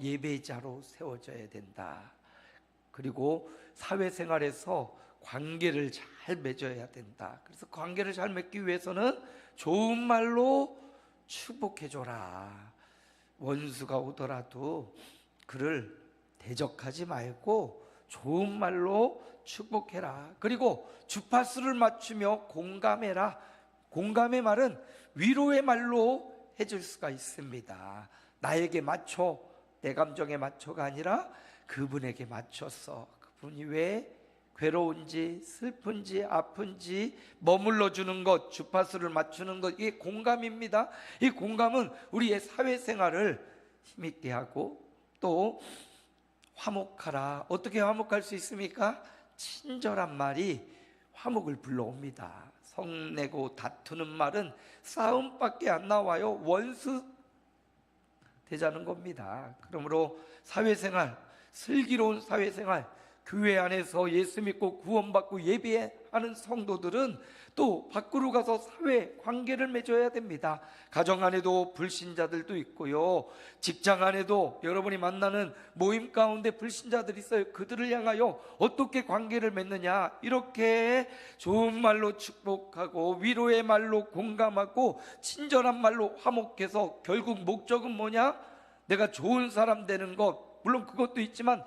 예배자로 세워져야 된다. 그리고 사회생활에서 관계를 잘 맺어야 된다. 그래서 관계를 잘 맺기 위해서는 좋은 말로 축복해줘라. 원수가 오더라도 그를 대적하지 말고 좋은 말로 축복해라. 그리고 주파수를 맞추며 공감해라. 공감의 말은 위로의 말로 해줄 수가 있습니다. 나에게 맞춰, 내 감정에 맞춰가 아니라 그분에게 맞춰서 그분이 왜 괴로운지 슬픈지 아픈지 머물러 주는 것, 주파수를 맞추는 것, 이게 공감입니다. 이 공감은 우리의 사회생활을 힘있게 하고 또 화목하라. 어떻게 화목할 수 있습니까? 친절한 말이 화목을 불러옵니다. 성내고 다투는 말은 싸움밖에 안 나와요. 원수 되자는 겁니다. 그러므로 사회생활, 슬기로운 사회생활, 교회 안에서 예수 믿고 구원받고 예배하는 성도들은 또 밖으로 가서 사회 관계를 맺어야 됩니다. 가정 안에도 불신자들도 있고요, 직장 안에도 여러분이 만나는 모임 가운데 불신자들이 있어요. 그들을 향하여 어떻게 관계를 맺느냐, 이렇게 좋은 말로 축복하고 위로의 말로 공감하고 친절한 말로 화목해서 결국 목적은 뭐냐? 내가 좋은 사람 되는 것, 물론 그것도 있지만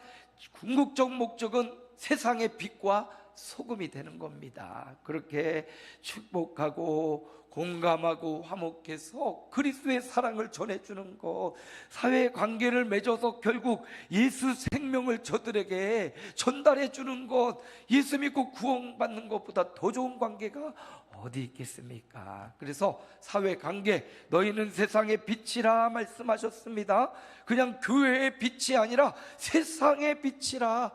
궁극적 목적은 세상의 빛과 소금이 되는 겁니다. 그렇게 축복하고 공감하고 화목해서 그리스도의 사랑을 전해주는 것, 사회관계를 맺어서 결국 예수 생명을 저들에게 전달해 주는 것, 예수 믿고 구원받는 것보다 더 좋은 관계가 어디 있겠습니까? 그래서 사회관계, 너희는 세상의 빛이라 말씀하셨습니다. 그냥 교회의 빛이 아니라 세상의 빛이라.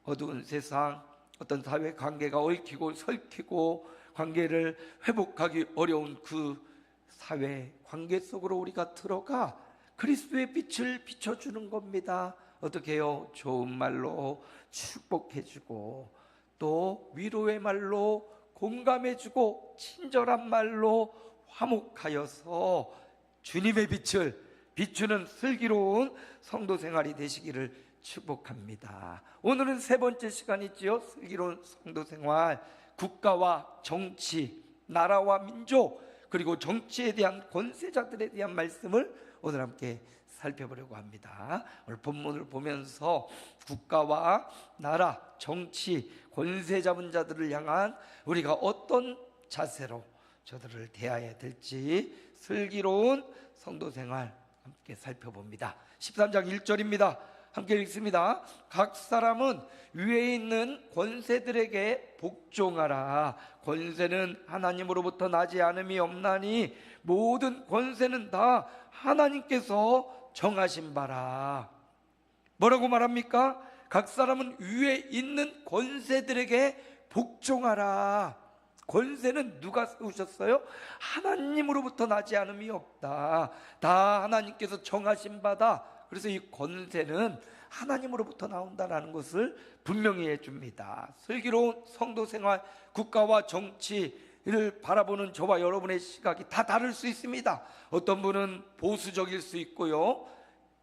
어두운 세상, 어떤 사회관계가 얽히고 설키고 관계를 회복하기 어려운 그 사회관계 속으로 우리가 들어가 그리스도의 빛을 비춰주는 겁니다. 어떻게 해요? 좋은 말로 축복해주고 또 위로의 말로 공감해주고 친절한 말로 화목하여서 주님의 빛을 비추는 슬기로운 성도 생활이 되시기를 축복합니다. 오늘은 세 번째 시간이지요. 슬기로운 성도 생활, 국가와 정치, 나라와 민족, 그리고 정치에 대한 권세자들에 대한 말씀을 오늘 함께 살펴보려고 합니다. 오늘 본문을 보면서 국가와 나라, 정치, 권세 잡은 자들을 향한 우리가 어떤 자세로 저들을 대해야 될지 슬기로운 성도 생활 함께 살펴봅니다. 13장 1절입니다. 함께 읽습니다. 각 사람은 위에 있는 권세들에게 복종하라. 권세는 하나님으로부터 나지 않음이 없나니 모든 권세는 다 하나님께서 정하신 바라. 뭐라고 말합니까? 각 사람은 위에 있는 권세들에게 복종하라. 권세는 누가 세우셨어요? 하나님으로부터 나지 않음이 없다. 다 하나님께서 정하신 바다. 그래서 이 권세는 하나님으로부터 나온다는 것을 분명히 해줍니다. 슬기로운 성도 생활, 국가와 정치를 바라보는 저와 여러분의 시각이 다 다를 수 있습니다. 어떤 분은 보수적일 수 있고요,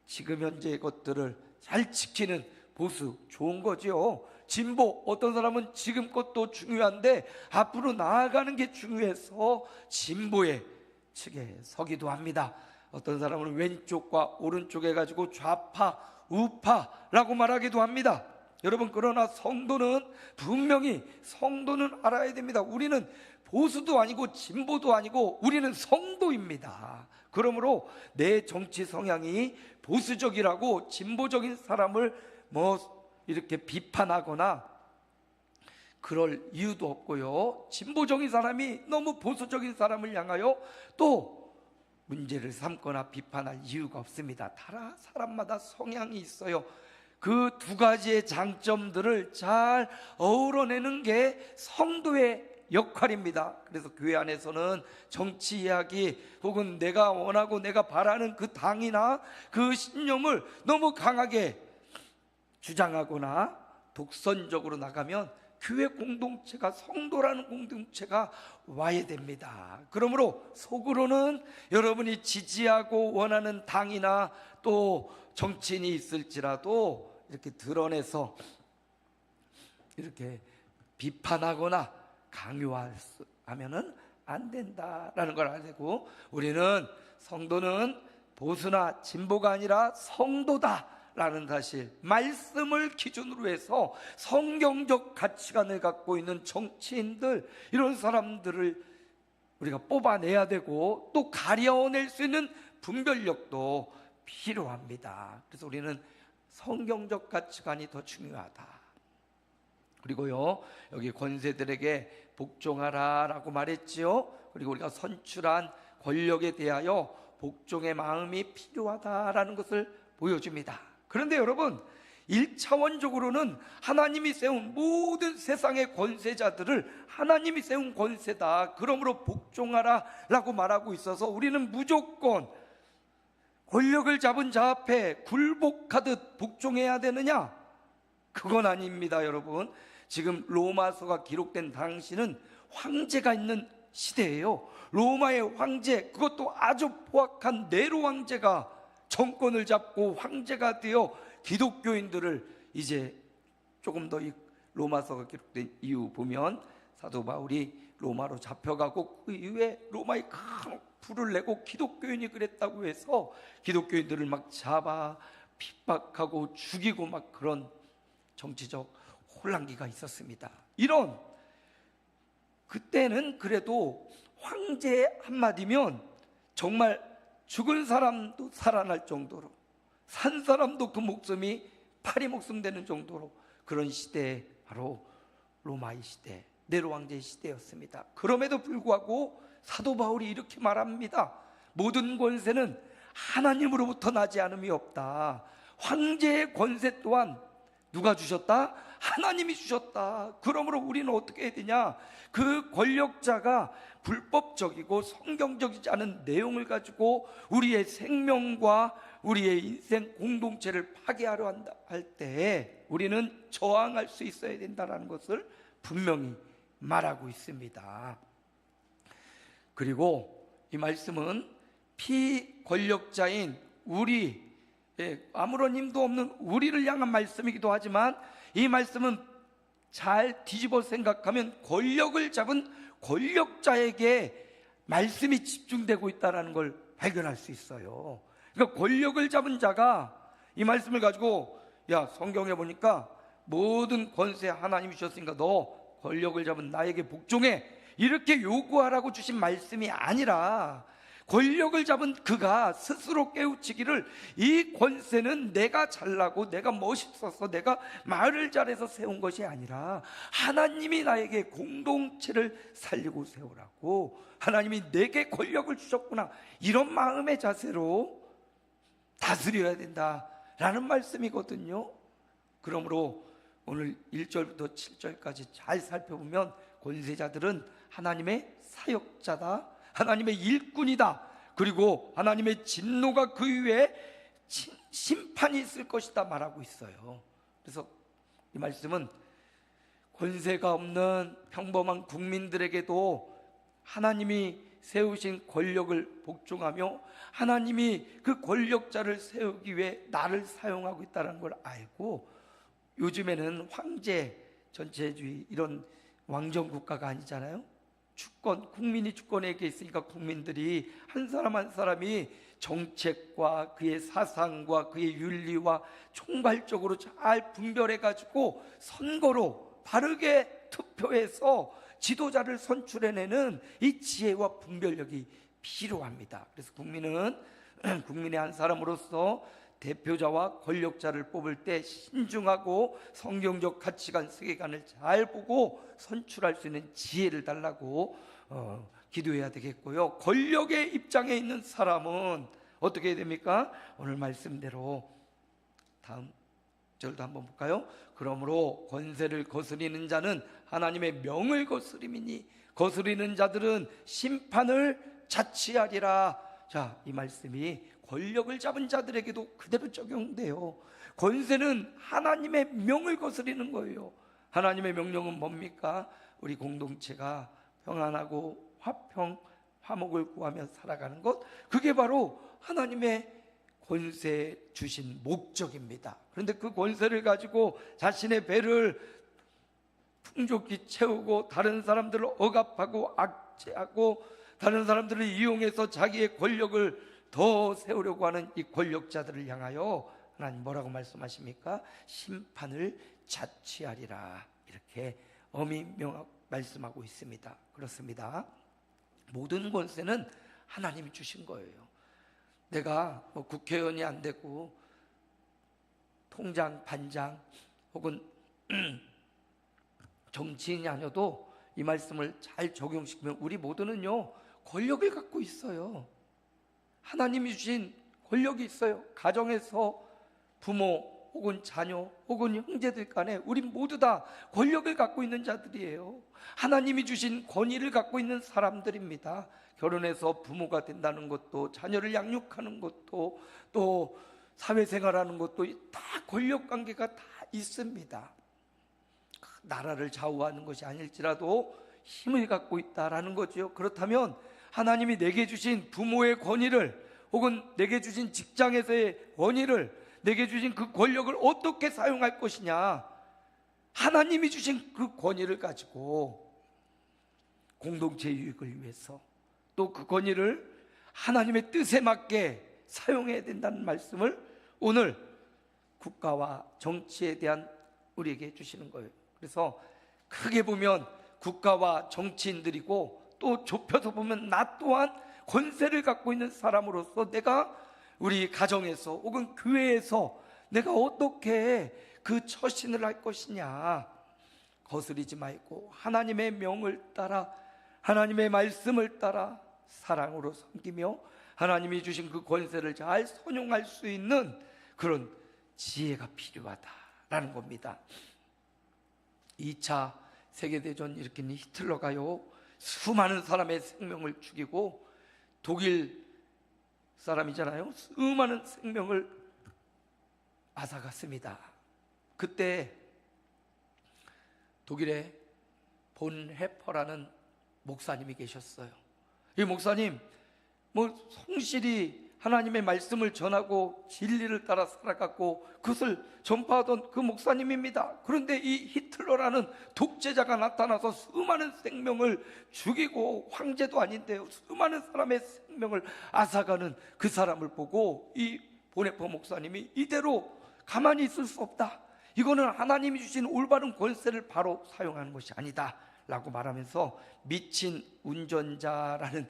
지금 현재의 것들을 잘 지키는 보수, 좋은 거죠. 진보, 어떤 사람은 지금 것도 중요한데 앞으로 나아가는 게 중요해서 진보의 측에 서기도 합니다. 어떤 사람은 왼쪽과 오른쪽에 가지고 좌파, 우파라고 말하기도 합니다. 여러분, 그러나 성도는 분명히 성도는 알아야 됩니다. 우리는 보수도 아니고 진보도 아니고 우리는 성도입니다. 그러므로 내 정치 성향이 보수적이라고 진보적인 사람을 이렇게 비판하거나 그럴 이유도 없고요, 진보적인 사람이 너무 보수적인 사람을 향하여 또 문제를 삼거나 비판할 이유가 없습니다. 다 사람마다 성향이 있어요. 그 두 가지의 장점들을 잘 어우러내는 게 성도의 역할입니다. 그래서 교회 안에서는 정치 이야기 혹은 내가 원하고 내가 바라는 그 당이나 그 신념을 너무 강하게 주장하거나 독선적으로 나가면 교회 공동체가, 성도라는 공동체가 와야 됩니다. 그러므로 속으로는 여러분이 지지하고 원하는 당이나 또 정치인이 있을지라도 이렇게 드러내서 이렇게 비판하거나 강요하면은 안 된다라는 걸 알아야 되고, 우리는 성도는 보수나 진보가 아니라 성도다라는 사실, 말씀을 기준으로 해서 성경적 가치관을 갖고 있는 정치인들, 이런 사람들을 우리가 뽑아내야 되고 또 가려낼 수 있는 분별력도 필요합니다. 그래서 우리는 성경적 가치관이 더 중요하다. 그리고요, 여기 권세들에게 복종하라라고 말했지요. 그리고 우리가 선출한 권력에 대하여 복종의 마음이 필요하다라는 것을 보여줍니다. 그런데 여러분, 1차원적으로는 하나님이 세운 모든 세상의 권세자들을 하나님이 세운 권세다, 그러므로 복종하라 라고 말하고 있어서 우리는 무조건 권력을 잡은 자 앞에 굴복하듯 복종해야 되느냐? 그건 아닙니다. 여러분, 지금 로마서가 기록된 당시는 황제가 있는 시대예요. 로마의 황제, 그것도 아주 포악한 네로 황제가 정권을 잡고 황제가 되어 기독교인들을, 이제 조금 더 이 로마서가 기록된 이후 보면 사도 바울이 로마로 잡혀가고 그 이후에 로마에 큰 불을 내고 기독교인이 그랬다고 해서 기독교인들을 막 잡아 핍박하고 죽이고 막 그런 정치적 혼란기가 있었습니다. 이런, 그때는 그래도 황제 한마디면 정말 죽은 사람도 살아날 정도로, 산 사람도 그 목숨이 파리 목숨 되는 정도로, 그런 시대에 바로 로마의 시대, 네로 황제의 시대였습니다. 그럼에도 불구하고 사도 바울이 이렇게 말합니다. 모든 권세는 하나님으로부터 나지 않음이 없다. 황제의 권세 또한 누가 주셨다? 하나님이 주셨다. 그러므로 우리는 어떻게 해야 되냐? 그 권력자가 불법적이고 성경적이지 않은 내용을 가지고 우리의 생명과 우리의 인생 공동체를 파괴하려 한다 할 때 우리는 저항할 수 있어야 된다는 것을 분명히 말하고 있습니다. 그리고 이 말씀은 피권력자인 우리, 아무런 힘도 없는 우리를 향한 말씀이기도 하지만, 이 말씀은 잘 뒤집어 생각하면 권력을 잡은 권력자에게 말씀이 집중되고 있다는 걸 발견할 수 있어요. 그러니까 권력을 잡은 자가 이 말씀을 가지고, 야, 성경에 보니까 모든 권세 하나님이 주셨으니까 너 권력을 잡은 나에게 복종해, 이렇게 요구하라고 주신 말씀이 아니라, 권력을 잡은 그가 스스로 깨우치기를, 이 권세는 내가 잘나고 내가 멋있어서 내가 말을 잘해서 세운 것이 아니라 하나님이 나에게 공동체를 살리고 세우라고, 하나님이 내게 권력을 주셨구나, 이런 마음의 자세로 다스려야 된다라는 말씀이거든요. 그러므로 오늘 1절부터 7절까지 잘 살펴보면 권세자들은 하나님의 사역자다, 하나님의 일꾼이다, 그리고 하나님의 진노가 그 위에 심판이 있을 것이다 말하고 있어요. 그래서 이 말씀은 권세가 없는 평범한 국민들에게도 하나님이 세우신 권력을 복종하며 하나님이 그 권력자를 세우기 위해 나를 사용하고 있다는 걸 알고, 요즘에는 황제 전체주의, 이런 왕정국가가 아니잖아요. 주권, 국민이 주권에게 있으니까 국민들이 한 사람 한 사람이 정책과 그의 사상과 그의 윤리와 총괄적으로 잘 분별해가지고 선거로 바르게 투표해서 지도자를 선출해내는 이 지혜와 분별력이 필요합니다. 그래서 국민은 국민의 한 사람으로서 대표자와 권력자를 뽑을 때 신중하고 성경적 가치관, 세계관을 잘 보고 선출할 수 있는 지혜를 달라고 기도해야 되겠고요. 권력의 입장에 있는 사람은 어떻게 해야 됩니까? 오늘 말씀대로 다음 절도 한번 볼까요? 그러므로 권세를 거스리는 자는 하나님의 명을 거스림이니 거스리는 자들은 심판을 자취하리라. 자, 이 말씀이 권력을 잡은 자들에게도 그대로 적용돼요. 권세는 하나님의 명을 거스리는 거예요. 하나님의 명령은 뭡니까? 우리 공동체가 평안하고 화목을 구하며 살아가는 것, 그게 바로 하나님의 권세 주신 목적입니다. 그런데 그 권세를 가지고 자신의 배를 풍족히 채우고 다른 사람들을 억압하고 압제하고 다른 사람들을 이용해서 자기의 권력을 더 세우려고 하는 이 권력자들을 향하여 하나님 뭐라고 말씀하십니까? 심판을 자취하리라, 이렇게 엄히 말씀하고 있습니다. 그렇습니다. 모든 권세는 하나님이 주신 거예요. 내가 국회의원이 안 되고 통장, 반장 혹은 정치인이 아니어도 이 말씀을 잘 적용시키면 우리 모두는요 권력을 갖고 있어요. 하나님이 주신 권력이 있어요. 가정에서 부모 혹은 자녀 혹은 형제들 간에 우리 모두 다 권력을 갖고 있는 자들이에요. 하나님이 주신 권위를 갖고 있는 사람들입니다. 결혼해서 부모가 된다는 것도, 자녀를 양육하는 것도, 또 사회생활하는 것도 다 권력관계가 다 있습니다. 나라를 좌우하는 것이 아닐지라도 힘을 갖고 있다라는 거죠. 그렇다면 하나님이 내게 주신 부모의 권위를 혹은 내게 주신 직장에서의 권위를, 내게 주신 그 권력을 어떻게 사용할 것이냐, 하나님이 주신 그 권위를 가지고 공동체 유익을 위해서, 또 그 권위를 하나님의 뜻에 맞게 사용해야 된다는 말씀을 오늘 국가와 정치에 대한 우리에게 주시는 거예요. 그래서 크게 보면 국가와 정치인들이고, 또 좁혀서 보면 나 또한 권세를 갖고 있는 사람으로서 내가 우리 가정에서 혹은 교회에서 내가 어떻게 그 처신을 할 것이냐, 거스리지 말고 하나님의 명을 따라, 하나님의 말씀을 따라 사랑으로 섬기며 하나님이 주신 그 권세를 잘 선용할 수 있는 그런 지혜가 필요하다라는 겁니다. 2차 세계대전 일으킨 히틀러가요 수많은 사람의 생명을 죽이고, 독일 사람이잖아요, 수많은 생명을 앗아갔습니다. 그때 독일에 본 해퍼라는 목사님이 계셨어요. 이 목사님 성실히 하나님의 말씀을 전하고 진리를 따라 살아갔고 그것을 전파하던 그 목사님입니다. 그런데 이 히틀러라는 독재자가 나타나서 수많은 생명을 죽이고, 황제도 아닌데요, 수많은 사람의 생명을 앗아가는 그 사람을 보고 이 보네퍼 목사님이 이대로 가만히 있을 수 없다, 이거는 하나님이 주신 올바른 권세를 바로 사용하는 것이 아니다 라고 말하면서 미친 운전자라는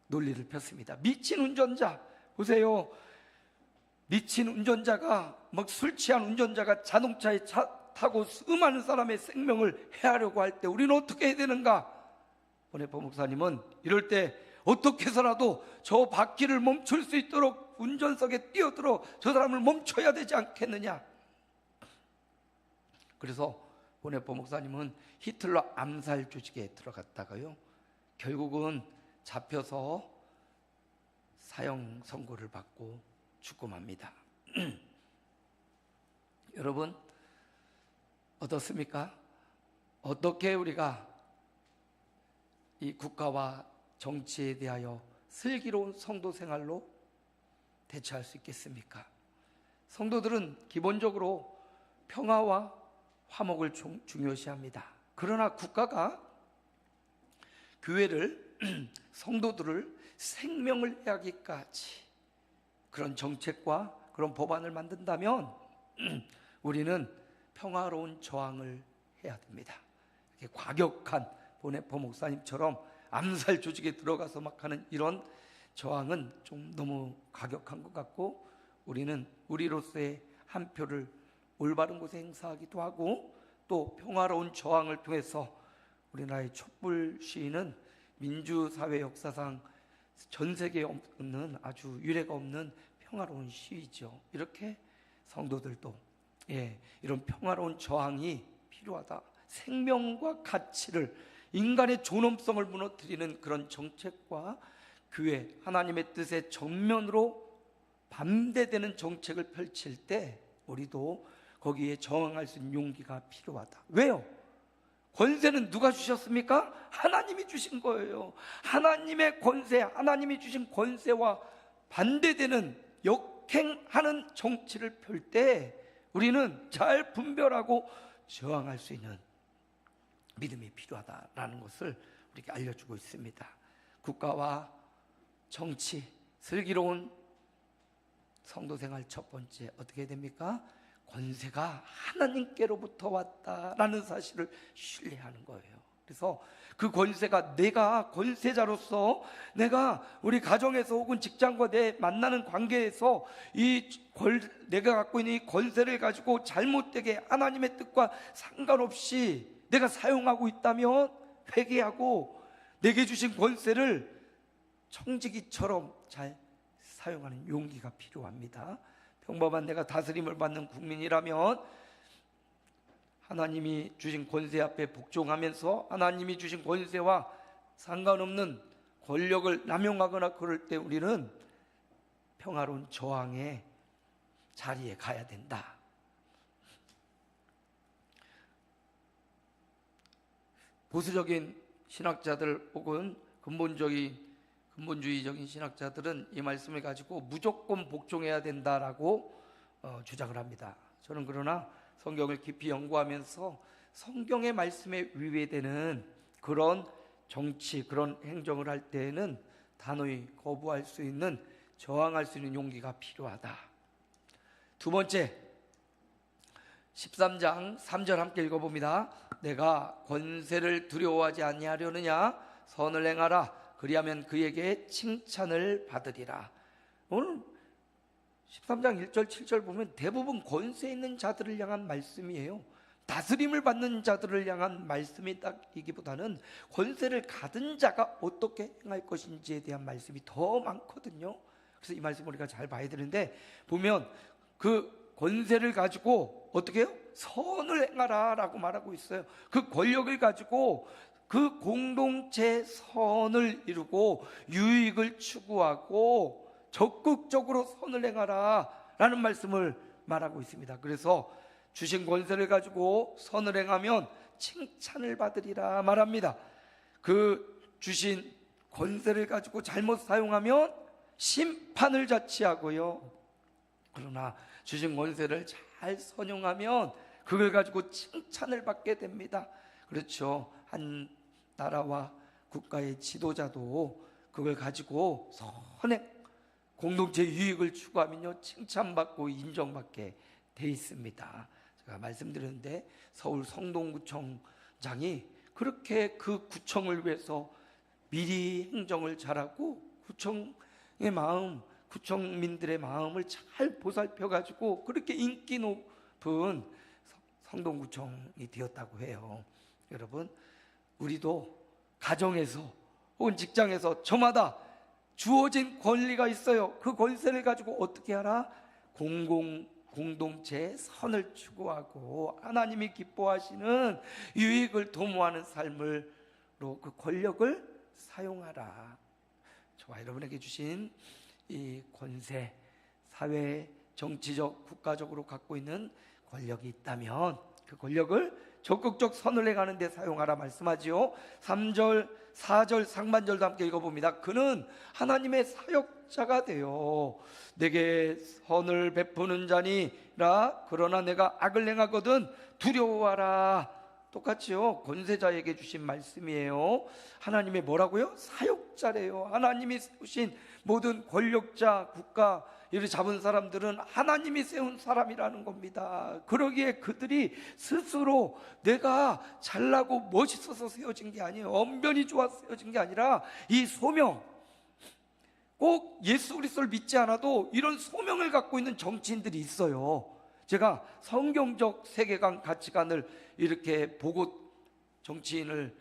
논리를 폈습니다. 미친 운전자, 보세요. 미친 운전자가, 술 취한 운전자가 자동차에 타고 수많은 사람의 생명을 해하려고 할 때 우리는 어떻게 해야 되는가? 보네퍼 목사님은 이럴 때 어떻게 해서라도 저 바퀴를 멈출 수 있도록 운전석에 뛰어들어 저 사람을 멈춰야 되지 않겠느냐. 그래서 보네퍼 목사님은 히틀러 암살 조직에 들어갔다가요 결국은 잡혀서 사형 선고를 받고 죽고 맙니다. 여러분 어떻습니까? 어떻게 우리가 이 국가와 정치에 대하여 슬기로운 성도 생활로 대처할 수 있겠습니까? 성도들은 기본적으로 평화와 화목을 중요시합니다. 그러나 국가가 교회를, 성도들을 생명을 해하기까지 그런 정책과 그런 법안을 만든다면 우리는 평화로운 저항을 해야 됩니다. 이렇게 과격한 보네퍼 목사님처럼 암살 조직에 들어가서 막 하는 이런 저항은 좀 너무 과격한 것 같고, 우리는 우리로서의 한 표를 올바른 곳에 행사하기도 하고, 또 평화로운 저항을 통해서 우리나라의 촛불 시위는 민주사회 역사상 전 세계에 없는, 아주 유례가 없는 평화로운 시위죠. 이렇게 성도들도 이런 평화로운 저항이 필요하다. 생명과 가치를, 인간의 존엄성을 무너뜨리는 그런 정책과 교회, 하나님의 뜻에 정면으로 반대되는 정책을 펼칠 때 우리도 거기에 저항할 수 있는 용기가 필요하다. 왜요? 권세는 누가 주셨습니까? 하나님이 주신 거예요. 하나님의 권세, 하나님이 주신 권세와 반대되는 역행하는 정치를 펼 때 우리는 잘 분별하고 저항할 수 있는 믿음이 필요하다라는 것을 우리에게 알려주고 있습니다. 국가와 정치, 슬기로운 성도 생활 첫 번째 어떻게 됩니까? 권세가 하나님께로부터 왔다라는 사실을 신뢰하는 거예요. 그래서 그 권세가 내가 권세자로서 내가 우리 가정에서 혹은 직장과 내 만나는 관계에서 내가 갖고 있는 이 권세를 가지고 잘못되게 하나님의 뜻과 상관없이 내가 사용하고 있다면 회개하고 내게 주신 권세를 청지기처럼 잘 사용하는 용기가 필요합니다. 평범한 내가 다스림을 받는 국민이라면 하나님이 주신 권세 앞에 복종하면서 하나님이 주신 권세와 상관없는 권력을 남용하거나 그럴 때 우리는 평화로운 저항의 자리에 가야 된다. 보수적인 신학자들 혹은 근본주의적인 신학자들은 이 말씀을 가지고 무조건 복종해야 된다라고 주장을 합니다. 저는 그러나 성경을 깊이 연구하면서 성경의 말씀에 위배되는 그런 정치, 그런 행정을 할 때에는 단호히 거부할 수 있는, 저항할 수 있는 용기가 필요하다. 두 번째, 13장 3절 함께 읽어봅니다. 내가 권세를 두려워하지 아니하려느냐? 선을 행하라. 그리하면 그에게 칭찬을 받으리라. 오늘 13장 1절 7절 보면 대부분 권세 있는 자들을 향한 말씀이에요. 다스림을 받는 자들을 향한 말씀이기보다는 권세를 가진 자가 어떻게 행할 것인지에 대한 말씀이 더 많거든요. 그래서 이 말씀 우리가 잘 봐야 되는데, 보면 그 권세를 가지고 어떻게 해요? 선을 행하라 라고 말하고 있어요. 그 권력을 가지고 그 공동체 선을 이루고 유익을 추구하고 적극적으로 선을 행하라 라는 말씀을 말하고 있습니다. 그래서 주신 권세를 가지고 선을 행하면 칭찬을 받으리라 말합니다. 그 주신 권세를 가지고 잘못 사용하면 심판을 자치하고요. 그러나 주신 권세를 잘 선용하면 그걸 가지고 칭찬을 받게 됩니다. 그렇죠. 한 나라와 국가의 지도자도 그걸 가지고 선행 공동체 유익을 추구하면요 칭찬받고 인정받게 돼 있습니다. 제가 말씀드렸는데 서울 성동구청장이 그렇게 그 구청을 위해서 미리 행정을 잘하고 구청의 마음, 구청민들의 마음을 잘 보살펴 가지고 그렇게 인기 높은 성동구청이 되었다고 해요. 여러분, 우리도 가정에서 혹은 직장에서 저마다 주어진 권리가 있어요. 그 권세를 가지고 어떻게 하라? 공동체의 선을 추구하고 하나님이 기뻐하시는 유익을 도모하는 삶으로 그 권력을 사용하라. 저와 여러분에게 주신 이 권세, 사회, 정치적, 국가적으로 갖고 있는 권력이 있다면 그 권력을 적극적 선을 행하는 데 사용하라 말씀하지요. 3절, 4절 상반절도 함께 읽어봅니다. 그는 하나님의 사역자가 되어 내게 선을 베푸는 자니라. 그러나 내가 악을 행하거든 두려워하라. 똑같이요. 권세자에게 주신 말씀이에요. 하나님의 뭐라고요? 사역자래요. 하나님이 세우신 모든 권력자, 국가 이를 잡은 사람들은 하나님이 세운 사람이라는 겁니다. 그러기에 그들이 스스로 내가 잘나고 멋있어서 세워진 게 아니에요. 언변이 좋아서 세워진 게 아니라 이 소명, 꼭 예수 그리스도를 믿지 않아도 이런 소명을 갖고 있는 정치인들이 있어요. 제가 성경적 세계관, 가치관을 이렇게 보고 정치인을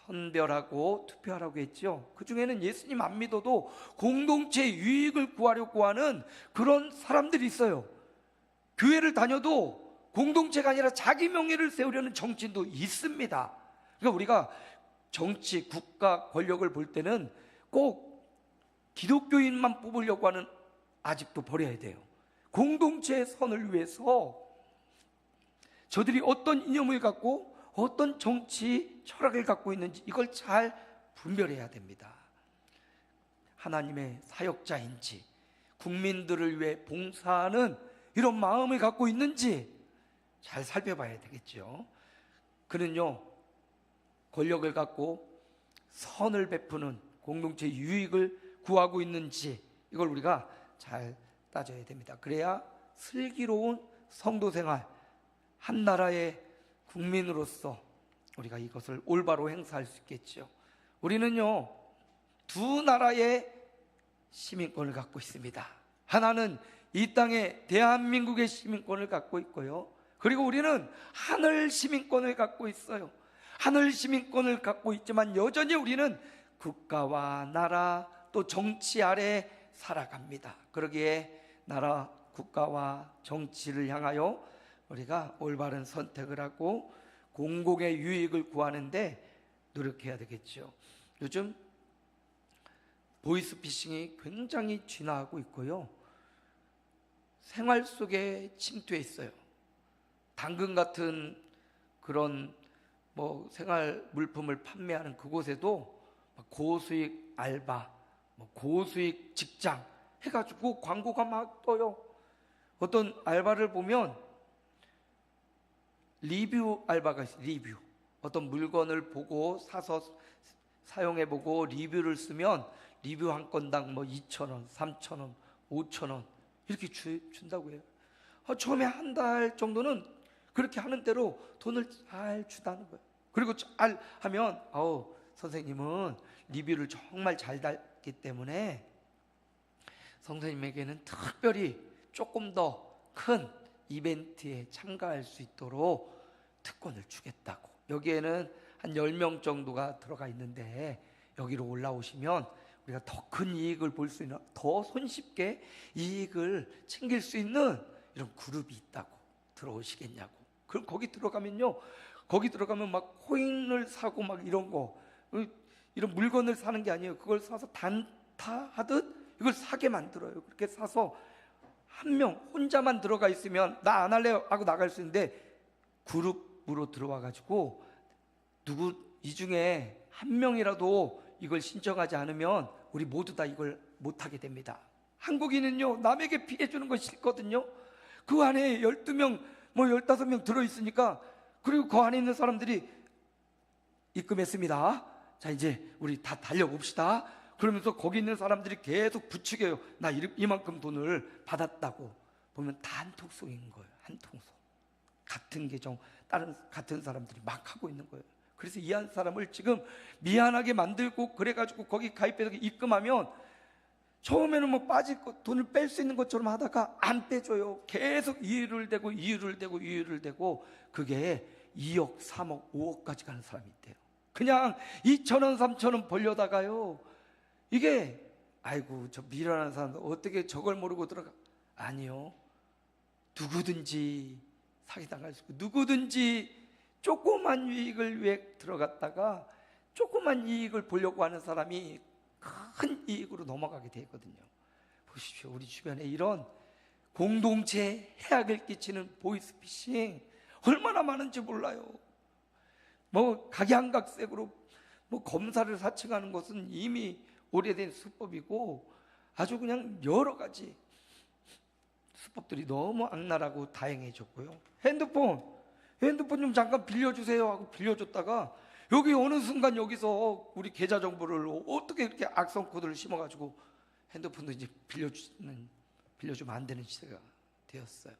선별하고 투표하라고 했죠. 그 중에는 예수님 안 믿어도 공동체 유익을 구하려고 하는 그런 사람들이 있어요. 교회를 다녀도 공동체가 아니라 자기 명예를 세우려는 정치인도 있습니다. 그러니까 우리가 정치, 국가, 권력을 볼 때는 꼭 기독교인만 뽑으려고 하는 아직도 버려야 돼요. 공동체의 선을 위해서 저들이 어떤 이념을 갖고 어떤 정치 철학을 갖고 있는지 이걸 잘 분별해야 됩니다. 하나님의 사역자인지 국민들을 위해 봉사하는 이런 마음을 갖고 있는지 잘 살펴봐야 되겠죠. 그는요, 권력을 갖고 선을 베푸는 공동체 유익을 구하고 있는지 이걸 우리가 잘 따져야 됩니다. 그래야 슬기로운 성도 생활, 한 나라의 국민으로서 우리가 이것을 올바로 행사할 수 있겠죠. 우리는요, 두 나라의 시민권을 갖고 있습니다. 하나는 이 땅의 대한민국의 시민권을 갖고 있고요, 그리고 우리는 하늘 시민권을 갖고 있어요. 하늘 시민권을 갖고 있지만 여전히 우리는 국가와 나라 또 정치 아래 살아갑니다. 그러기에 나라, 국가와 정치를 향하여 우리가 올바른 선택을 하고 공공의 유익을 구하는데 노력해야 되겠죠. 요즘 보이스피싱이 굉장히 진화하고 있고요, 생활 속에 침투해 있어요. 당근 같은 그런 생활 물품을 판매하는 그곳에도 고수익 알바, 고수익 직장 해가지고 광고가 막 떠요. 어떤 알바를 보면 리뷰 알바가 있어요. 리뷰. 어떤 물건을 보고 사서 사용해보고 리뷰를 쓰면 리뷰 한 건당 2,000원, 3,000원, 5,000원 이렇게 준다고 해요. 처음에 한 달 정도는 그렇게 하는 대로 돈을 잘 주다는 거예요. 그리고 잘 하면 선생님은 리뷰를 정말 잘 달기 때문에 선생님에게는 특별히 조금 더 큰 이벤트에 참가할 수 있도록 특권을 주겠다고. 여기에는 한 10명 정도가 들어가 있는데 여기로 올라오시면 우리가 더 큰 이익을 볼 수 있는, 더 손쉽게 이익을 챙길 수 있는 이런 그룹이 있다고. 들어오시겠냐고. 그럼 거기 들어가면 막 코인을 사고 막 이런 물건을 사는 게 아니에요. 그걸 사서 단타하듯 이걸 사게 만들어요. 그렇게 사서 한 명 혼자만 들어가 있으면 나 안 할래요 하고 나갈 수 있는데, 그룹으로 들어와 가지고 누구 이 중에 한 명이라도 이걸 신청하지 않으면 우리 모두 다 이걸 못하게 됩니다. 한국인은요, 남에게 피해 주는 거 싫거든요. 그 안에 12명 15명 들어있으니까, 그리고 그 안에 있는 사람들이 입금했습니다, 자 이제 우리 다 달려봅시다 그러면서 거기 있는 사람들이 계속 부추겨요. 나 이만큼 돈을 받았다고. 보면 다 한통속인 거예요. 한통속. 같은 계정 같은 사람들이 막 하고 있는 거예요. 그래서 이 한 사람을 지금 미안하게 만들고 그래가지고 거기 가입해서 입금하면 처음에는 돈을 뺄 수 있는 것처럼 하다가 안 빼줘요. 계속 이유를 대고 그게 2억, 3억, 5억까지 가는 사람이 있대요. 그냥 2,000원, 3,000원 벌려다가요, 이게 저 미련한 사람들 어떻게 저걸 모르고 들어가. 아니요, 누구든지 사기당할 수 있고, 누구든지 조그만 이익을 위해 들어갔다가 조그만 이익을 보려고 하는 사람이 큰 이익으로 넘어가게 되거든요. 보십시오, 우리 주변에 이런 공동체에 해악을 끼치는 보이스피싱 얼마나 많은지 몰라요. 각양각색으로 검사를 사칭하는 것은 이미 오래된 수법이고, 아주 그냥 여러 가지 수법들이 너무 악랄하고 다양해졌고요. 핸드폰 좀 잠깐 빌려주세요 하고 빌려줬다가 여기 어느 순간 여기서 우리 계좌 정보를 어떻게 이렇게 악성 코드를 심어가지고 핸드폰도 이제 빌려주면 안 되는 시대가 되었어요.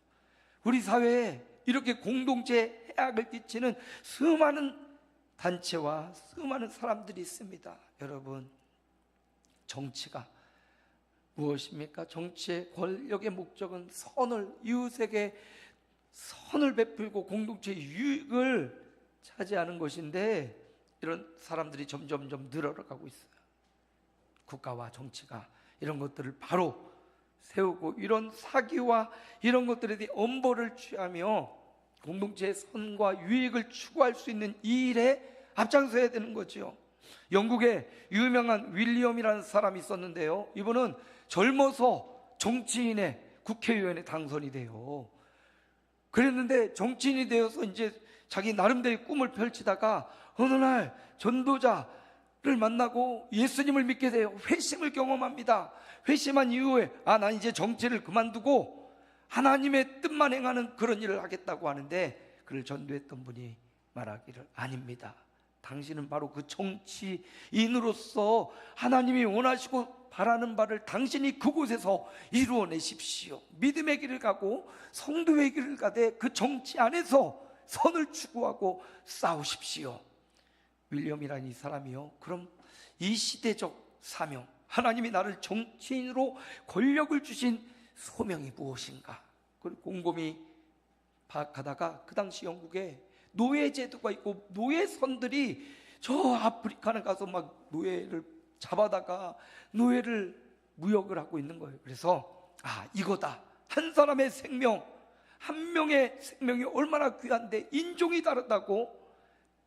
우리 사회에 이렇게 공동체에 해악을 끼치는 수많은 단체와 수많은 사람들이 있습니다. 여러분, 정치가 무엇입니까? 정치의 권력의 목적은 이웃에게 선을 베풀고 공동체의 유익을 차지하는 것인데, 이런 사람들이 점점점 늘어가고 있어요. 국가와 정치가 이런 것들을 바로 세우고 이런 사기와 이런 것들에 대해 엄벌을 취하며 공동체의 선과 유익을 추구할 수 있는 이 일에 앞장서야 되는 거죠. 영국에 유명한 윌리엄이라는 사람이 있었는데요, 이분은 젊어서 정치인의 국회의원에 당선이 돼요. 그랬는데 정치인이 되어서 이제 자기 나름대로의 꿈을 펼치다가 어느 날 전도자를 만나고 예수님을 믿게 돼요. 회심을 경험합니다. 회심한 이후에 난 이제 정치를 그만두고 하나님의 뜻만 행하는 그런 일을 하겠다고 하는데, 그를 전도했던 분이 말하기를 아닙니다. 당신은 바로 그 정치인으로서 하나님이 원하시고 바라는 바를 당신이 그곳에서 이루어내십시오. 믿음의 길을 가고 성도의 길을 가되 그 정치 안에서 선을 추구하고 싸우십시오. 윌리엄이라는 이 사람이요, 그럼 이 시대적 사명, 하나님이 나를 정치인으로 권력을 주신 소명이 무엇인가, 그걸 곰곰이 파악하다가 그 당시 영국에 노예 제도가 있고 노예선들이 저 아프리카에 가서 막 노예를 잡아다가 노예를 무역을 하고 있는 거예요. 그래서 이거다. 한 사람의 생명, 한 명의 생명이 얼마나 귀한데 인종이 다르다고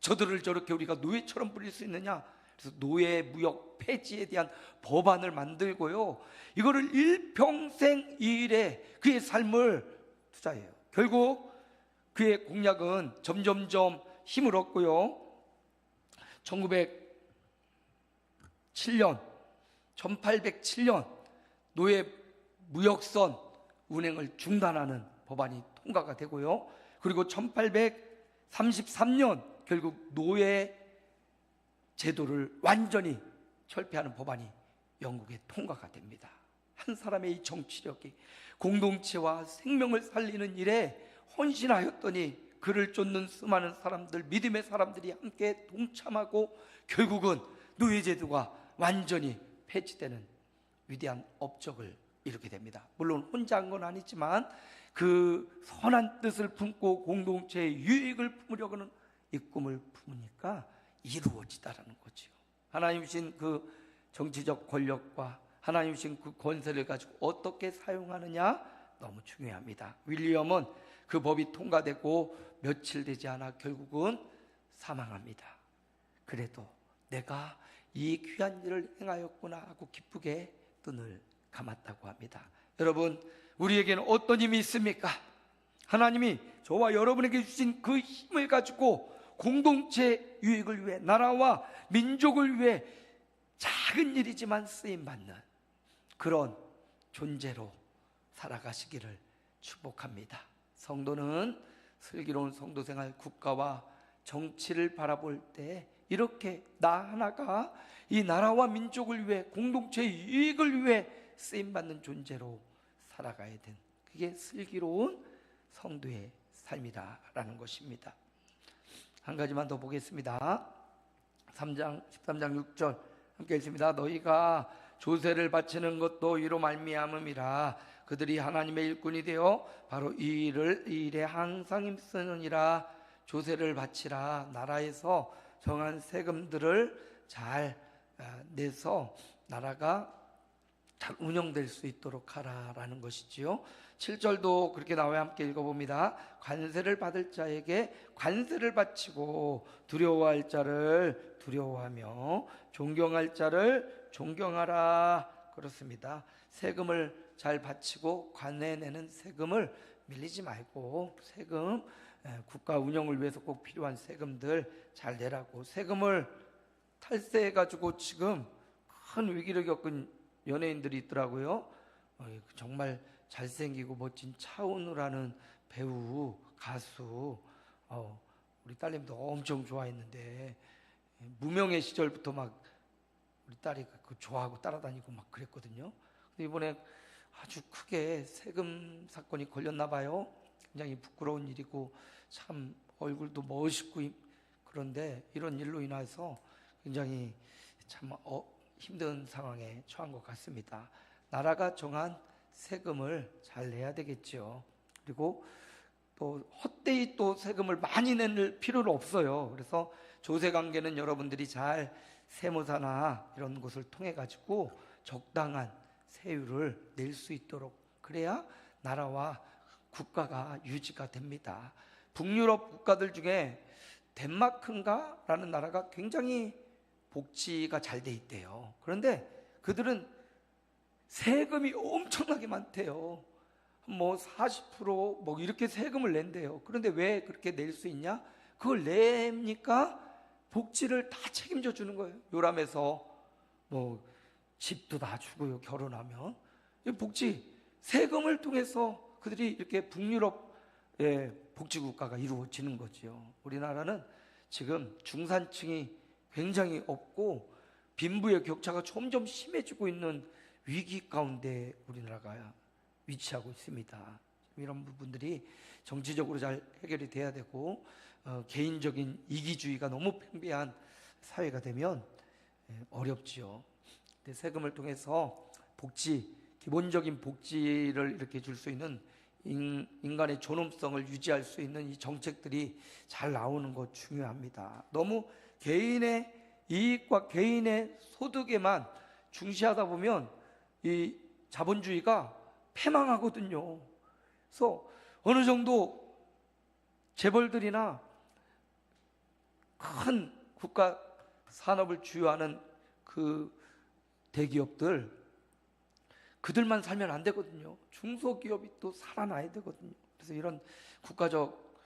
저들을 저렇게 우리가 노예처럼 부릴 수 있느냐. 그래서 노예 무역 폐지에 대한 법안을 만들고요, 이거를 일평생 일에 그의 삶을 투자해요. 결국 그의 공약은 점점점 힘을 얻고요, 1807년 노예 무역선 운행을 중단하는 법안이 통과가 되고요, 그리고 1833년 결국 노예 제도를 완전히 철폐하는 법안이 영국에 통과가 됩니다. 한 사람의 이 정치력이 공동체와 생명을 살리는 일에 헌신하였더니 그를 쫓는 수많은 사람들, 믿음의 사람들이 함께 동참하고 결국은 노예제도가 완전히 폐지되는 위대한 업적을 이루게 됩니다. 물론 혼자 한 건 아니지만 그 선한 뜻을 품고 공동체의 유익을 품으려고는 이 꿈을 품으니까 이루어지다라는 거죠. 하나님 주신 그 정치적 권력과 하나님 주신 그 권세를 가지고 어떻게 사용하느냐 너무 중요합니다. 윌리엄은 그 법이 통과되고 며칠 되지 않아 결국은 사망합니다. 그래도 내가 이 귀한 일을 행하였구나 하고 기쁘게 눈을 감았다고 합니다. 여러분, 우리에게는 어떤 힘이 있습니까? 하나님이 저와 여러분에게 주신 그 힘을 가지고 공동체 유익을 위해, 나라와 민족을 위해 작은 일이지만 쓰임받는 그런 존재로 살아가시기를 축복합니다. 성도는 슬기로운 성도생활, 국가와 정치를 바라볼 때 이렇게 나 하나가 이 나라와 민족을 위해, 공동체의 이익을 위해 쓰임받는 존재로 살아가야 된, 그게 슬기로운 성도의 삶이다라는 것입니다. 한 가지만 더 보겠습니다. 13장 6절 함께 읽습니다. 너희가 조세를 바치는 것도 이로 말미암음이라. 그들이 하나님의 일꾼이 되어 바로 이 일에 항상 힘쓰느니라. 조세를 바치라. 나라에서 정한 세금들을 잘 내서 나라가 잘 운영될 수 있도록 하라라는 것이지요. 7절도 그렇게 나와야 함께 읽어봅니다. 관세를 받을 자에게 관세를 바치고 두려워할 자를 두려워하며 존경할 자를 존경하라. 그렇습니다. 세금을 잘 바치고 관내 내는 세금을 밀리지 말고 세금, 국가 운영을 위해서 꼭 필요한 세금들 잘 내라고. 세금을 탈세해가지고 지금 큰 위기를 겪은 연예인들이 있더라고요. 정말 잘생기고 멋진 차은우라는 배우, 가수, 우리 딸님도 엄청 좋아했는데 무명의 시절부터 막 우리 딸이 그 좋아하고 따라다니고 막 그랬거든요. 근데 이번에 아주 크게 세금 사건이 걸렸나 봐요. 굉장히 부끄러운 일이고 참 얼굴도 멋있고 그런데 이런 일로 인해서 굉장히 참 힘든 상황에 처한 것 같습니다. 나라가 정한 세금을 잘 내야 되겠죠. 그리고 또 헛되이 또 세금을 많이 낼 필요는 없어요. 그래서 조세관계는 여러분들이 잘 세무사나 이런 곳을 통해 가지고 적당한 세율을 낼 수 있도록, 그래야 나라와 국가가 유지가 됩니다. 북유럽 국가들 중에 덴마크인가라는 나라가 굉장히 복지가 잘 돼 있대요. 그런데 그들은 세금이 엄청나게 많대요. 뭐 40% 이렇게 세금을 낸대요. 그런데 왜 그렇게 낼 수 있냐? 그걸 내니까 복지를 다 책임져 주는 거예요. 요람에서 뭐 집도 다 주고요. 결혼하면 이 복지 세금을 통해서 그들이 이렇게 북유럽의 복지 국가가 이루어지는 거죠. 우리나라는 지금 중산층이 굉장히 없고 빈부의 격차가 점점 심해지고 있는 위기 가운데 우리나라가 위치하고 있습니다. 이런 부분들이 정치적으로 잘 해결이 돼야 되고 개인적인 이기주의가 너무 팽배한 사회가 되면 어렵지요. 근데 세금을 통해서 복지, 기본적인 복지를 이렇게 줄 수 있는 인간의 존엄성을 유지할 수 있는 이 정책들이 잘 나오는 것 중요합니다. 너무 개인의 이익과 개인의 소득에만 중시하다 보면 이 자본주의가 패망하거든요. 그래서 어느 정도 재벌들이나 큰 국가 산업을 주요하는 그 대기업들, 그들만 살면 안 되거든요. 중소기업이 또 살아나야 되거든요. 그래서 이런 국가적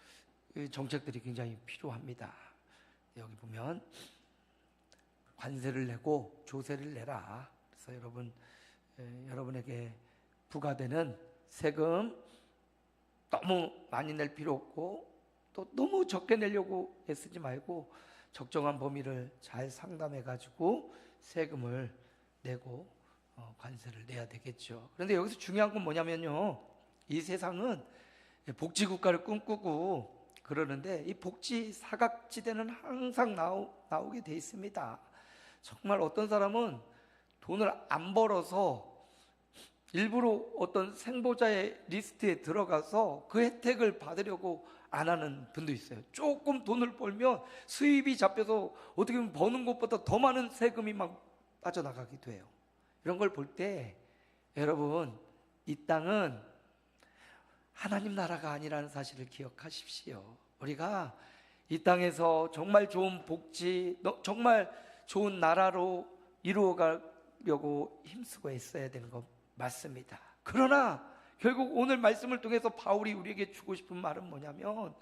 정책들이 굉장히 필요합니다. 여기 보면 관세를 내고 조세를 내라. 그래서 여러분에게 부과되는 세금 너무 많이 낼 필요 없고 또 너무 적게 내려고 애쓰지 말고 적정한 범위를 잘 상담해 가지고 세금을 내고 관세를 내야 되겠죠. 그런데 여기서 중요한 건 뭐냐면요, 이 세상은 복지국가를 꿈꾸고 그러는데 이 복지 사각지대는 항상 나오게 돼 있습니다. 정말 어떤 사람은 돈을 안 벌어서 일부러 어떤 생보자의 리스트에 들어가서 그 혜택을 받으려고 안 하는 분도 있어요. 조금 돈을 벌면 수입이 잡혀서 어떻게 보면 버는 것보다 더 많은 세금이 막 빠져나가기도 해요. 이런 걸 볼 때 여러분, 이 땅은 하나님 나라가 아니라는 사실을 기억하십시오. 우리가 이 땅에서 정말 좋은 복지, 정말 좋은 나라로 이루어가려고 힘쓰고 애써야 되는 거 맞습니다. 그러나 결국 오늘 말씀을 통해서 바울이 우리에게 주고 싶은 말은 뭐냐면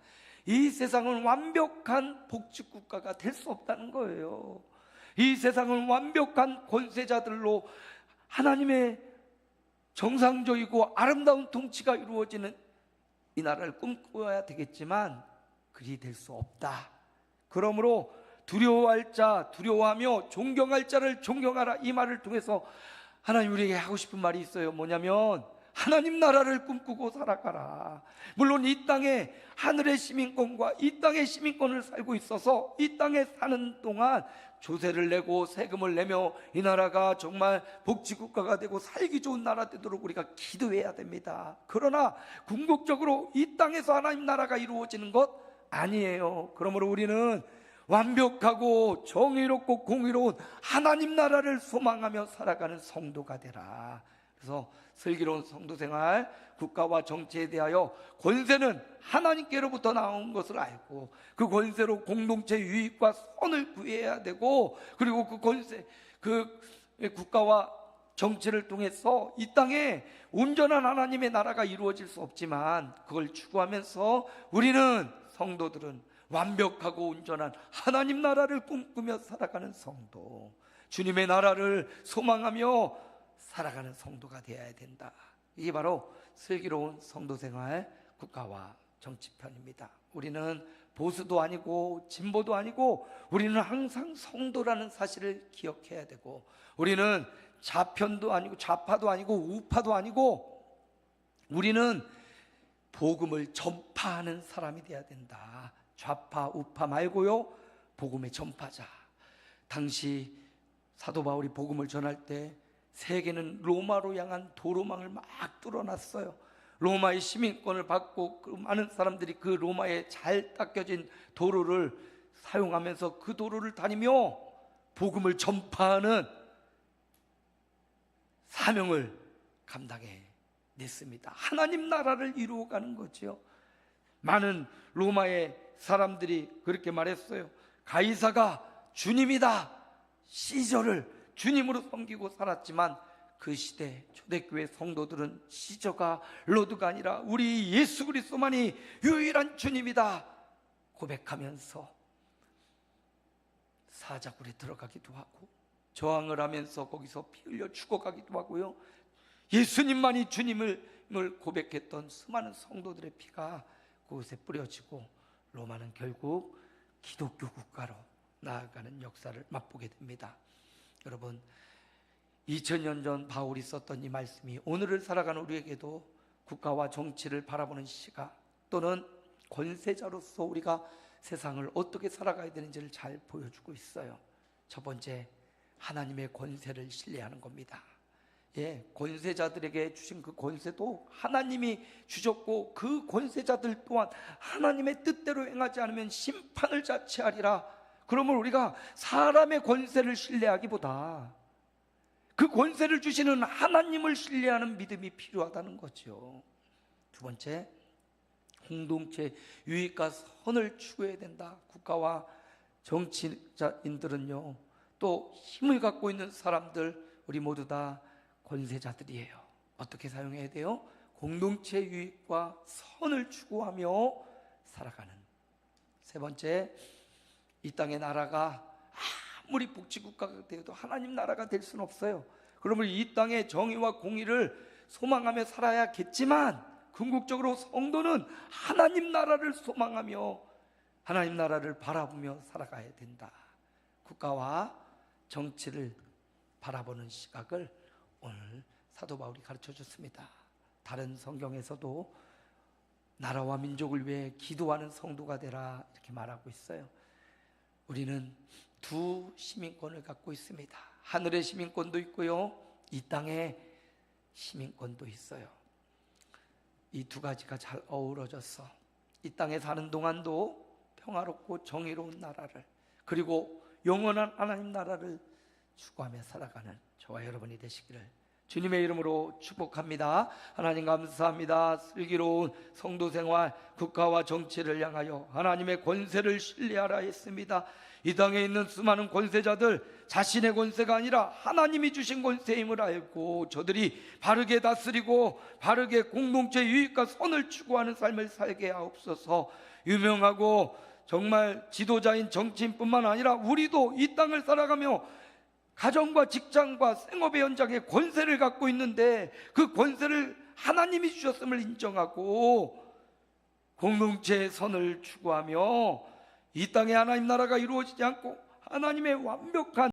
이 세상은 완벽한 복지국가가 될 수 없다는 거예요. 이 세상은 완벽한 권세자들로 하나님의 정상적이고 아름다운 통치가 이루어지는 이 나라를 꿈꿔야 되겠지만 그리 될 수 없다. 그러므로 두려워할 자 두려워하며 존경할 자를 존경하라, 이 말을 통해서 하나님 우리에게 하고 싶은 말이 있어요. 뭐냐면 하나님 나라를 꿈꾸고 살아가라. 물론 이 땅에 하늘의 시민권과 이 땅의 시민권을 살고 있어서 이 땅에 사는 동안 조세를 내고 세금을 내며 이 나라가 정말 복지국가가 되고 살기 좋은 나라 되도록 우리가 기도해야 됩니다. 그러나 궁극적으로 이 땅에서 하나님 나라가 이루어지는 것 아니에요. 그러므로 우리는 완벽하고 정의롭고 공의로운 하나님 나라를 소망하며 살아가는 성도가 되라. 그래서 슬기로운 성도생활, 국가와 정치에 대하여 권세는 하나님께로부터 나온 것을 알고 그 권세로 공동체 유익과 선을 구해야 되고, 그리고 그 권세, 그 국가와 정치를 통해서 이 땅에 온전한 하나님의 나라가 이루어질 수 없지만 그걸 추구하면서 우리는 성도들은 완벽하고 온전한 하나님 나라를 꿈꾸며 살아가는 성도, 주님의 나라를 소망하며 살아가는 성도가 되어야 된다. 이게 바로 슬기로운 성도생활, 국가와 정치편입니다. 우리는 보수도 아니고 진보도 아니고 우리는 항상 성도라는 사실을 기억해야 되고, 우리는 좌편도 아니고 좌파도 아니고 우파도 아니고 우리는 복음을 전파하는 사람이 되어야 된다. 좌파 우파 말고요, 복음의 전파자. 당시 사도 바울이 복음을 전할 때 세계는 로마로 향한 도로망을 막 뚫어놨어요. 로마의 시민권을 받고 그 많은 사람들이 그 로마에 잘 닦여진 도로를 사용하면서 그 도로를 다니며 복음을 전파하는 사명을 감당해 냈습니다. 하나님 나라를 이루어가는 거죠. 많은 로마의 사람들이 그렇게 말했어요. 가이사가 주님이다. 시저를 주님으로 섬기고 살았지만 그 시대 초대교회 성도들은 시저가 로드가 아니라 우리 예수 그리스도만이 유일한 주님이다 고백하면서 사자굴에 들어가기도 하고 저항을 하면서 거기서 피 흘려 죽어가기도 하고요. 예수님만이 주님을 고백했던 수많은 성도들의 피가 그곳에 뿌려지고 로마는 결국 기독교 국가로 나아가는 역사를 맛보게 됩니다. 여러분, 2000년 전 바울이 썼던 이 말씀이 오늘을 살아가는 우리에게도 국가와 정치를 바라보는 시각 또는 권세자로서 우리가 세상을 어떻게 살아가야 되는지를 잘 보여주고 있어요. 첫 번째, 하나님의 권세를 신뢰하는 겁니다. 권세자들에게 주신 그 권세도 하나님이 주셨고 그 권세자들 또한 하나님의 뜻대로 행하지 않으면 심판을 자체하리라. 그러면 우리가 사람의 권세를 신뢰하기보다 그 권세를 주시는 하나님을 신뢰하는 믿음이 필요하다는 거죠. 두 번째, 공동체 유익과 선을 추구해야 된다. 국가와 정치인들은요, 또 힘을 갖고 있는 사람들, 우리 모두 다 권세자들이에요. 어떻게 사용해야 돼요? 공동체 유익과 선을 추구하며 살아가는. 세 번째, 이 땅의 나라가 아무리 복지국가가 되어도 하나님 나라가 될 수는 없어요. 그러면 이 땅의 정의와 공의를 소망하며 살아야겠지만 궁극적으로 성도는 하나님 나라를 소망하며 하나님 나라를 바라보며 살아가야 된다. 국가와 정치를 바라보는 시각을 오늘 사도 바울이 가르쳐 줬습니다. 다른 성경에서도 나라와 민족을 위해 기도하는 성도가 되라 이렇게 말하고 있어요. 우리는 두 시민권을 갖고 있습니다. 하늘의 시민권도 있고요, 이 땅의 시민권도 있어요. 이 두 가지가 잘 어우러져서 이 땅에 사는 동안도 평화롭고 정의로운 나라를, 그리고 영원한 하나님 나라를 추구하며 살아가는 저와 여러분이 되시기를 주님의 이름으로 축복합니다. 하나님 감사합니다. 슬기로운 성도 생활, 국가와 정치를 향하여 하나님의 권세를 신뢰하라 했습니다. 이 땅에 있는 수많은 권세자들, 자신의 권세가 아니라 하나님이 주신 권세임을 알고 저들이 바르게 다스리고 바르게 공동체 유익과 선을 추구하는 삶을 살게 하옵소서. 유명하고 정말 지도자인 정치인뿐만 아니라 우리도 이 땅을 살아가며 가정과 직장과 생업의 현장에 권세를 갖고 있는데 그 권세를 하나님이 주셨음을 인정하고 공동체의 선을 추구하며 이 땅에 하나님 나라가 이루어지지 않고 하나님의 완벽한